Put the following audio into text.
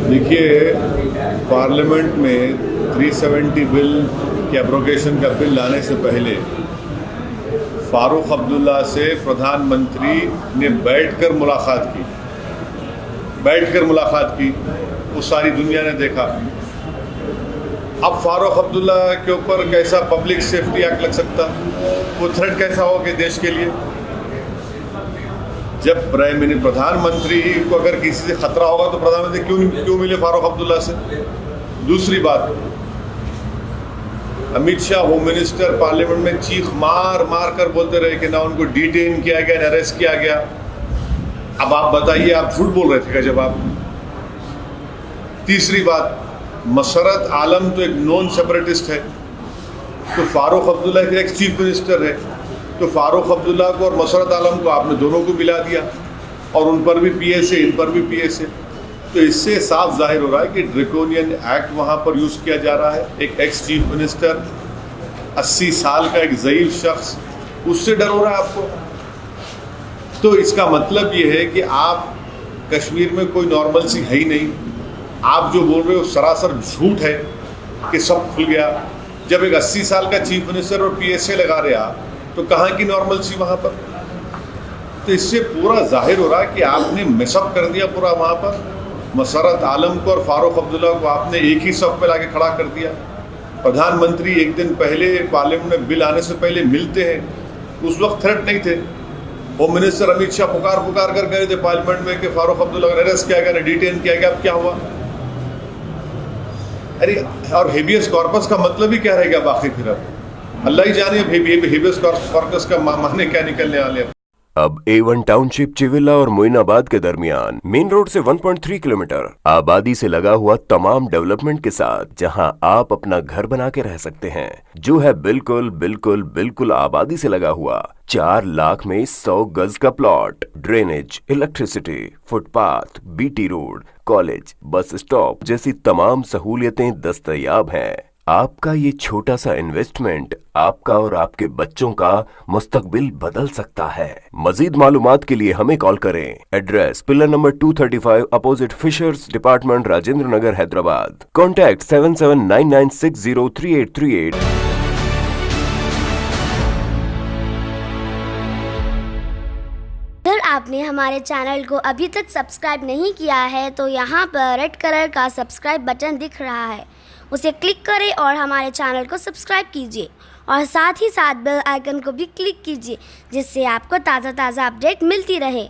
देखिए, पार्लियामेंट में 370 बिल के एब्रोगेशन का बिल लाने से पहले फारूक अब्दुल्ला से प्रधानमंत्री ने बैठकर मुलाकात की। वो सारी दुनिया ने देखा। अब फारूक अब्दुल्ला के ऊपर कैसा पब्लिक सेफ्टी एक्ट लग सकता, वो थ्रेट कैसा होगा देश के लिए? जब प्रधानमंत्री को अगर किसी से खतरा होगा तो प्रधानमंत्री क्यों मिले फारूक अब्दुल्ला से? दूसरी बात, Amit Shah home minister parliament में चीख मार कर बोलते रहे कि ना उनको डिटेन किया गया, ना अरेस्ट किया गया। अब आप बताइए, आप झूठ बोल रहे थे क्या जब आप? तीसरी बात, मसरत आलम तो एक नॉन सेपरेटिस्ट है, तो फारूक अब्दुल्ला एक एक्स चीफ मिनिस्टर है, तो फारूक अब्दुल्ला को और मसरत आलम को आपने दोनों को मिला दिया और उन पर भी पीएस है, इन पर भी पीएस है। तो इससे साफ जाहिर हो रहा है कि ड्रैकोनियन एक्ट वहाँ पर यूज़ किया जा रहा है। एक एक्स चीफ मिनिस्टर, 80 साल का एक ज़ईफ शख्स, उससे डर हो रहा है आपको? तो इसका मतलब ये है कि आप कश्मीर में कोई नॉर्मलसी है ही नहीं। आप जो बोल रहे हो सरासर झूठ है कि सब खुल गया। जब एक 80 साल का चीफ मिनिस्टर और पीएसए लगा रहे आप, तो कहाँ की नॉर्मलसी वहाँ पर? तो इससे पूरा जाहिर हो रहा है कि आपने मिसअप कर दिया पूरा। वहाँ पर मसरत आलम को और फारूक अब्दुल्ला को आपने एक ही सफ पे लाके खड़ा कर दिया। प्रधानमंत्री एक दिन पहले पार्लियामेंट में बिल आने से पहले मिलते हैं, उस वक्त थ्रेट नहीं थे। होम मिनिस्टर अमित शाह पुकार कर गए थे पार्लियामेंट में कि फारूक अब्दुल्ला को अरेस्ट किया गया, डिटेन किया गया। अब क्या हुआ? अरे, और हेबियस कॉर्पस का मतलब ही क्या रहेगा बाकी? फिर अब अल्लाह ही जाने हेबियस कॉर्पस का माने क्या निकलने वाले। अब A1 टाउनशिप चिविला और मोइनाबाद के दरमियान मेन रोड से 1.3 किलोमीटर आबादी से लगा हुआ तमाम डेवलपमेंट के साथ जहां आप अपना घर बना के रह सकते हैं, जो है बिल्कुल आबादी से लगा हुआ। 4 लाख में 100 गज का plot, drainage, electricity, footpath, BT road, college, bus stop जैसी तमाम सहूलियतें दस्तयाब हैं। आपका ये छोटा सा इन्वेस्टमेंट आपका और आपके बच्चों का मुस्तकबिल बदल सकता है। मजीद मालूमात के लिए हमें कॉल करें। Address pillar number 235 opposite fishers department, Rajendra Nagar, Hyderabad. Contact 7799603838। अगर आपने हमारे चैनल को अभी तक सब्सक्राइब नहीं किया है तो यहाँ पर रेड कलर का सब्सक्राइब बटन दिख रहा है, उसे क्लिक करें और हमारे चैनल को सब्सक्राइब कीजिए और साथ ही साथ बेल आइकन को भी क्लिक कीजिए, जिससे आपको ताज़ा अपडेट मिलती रहे।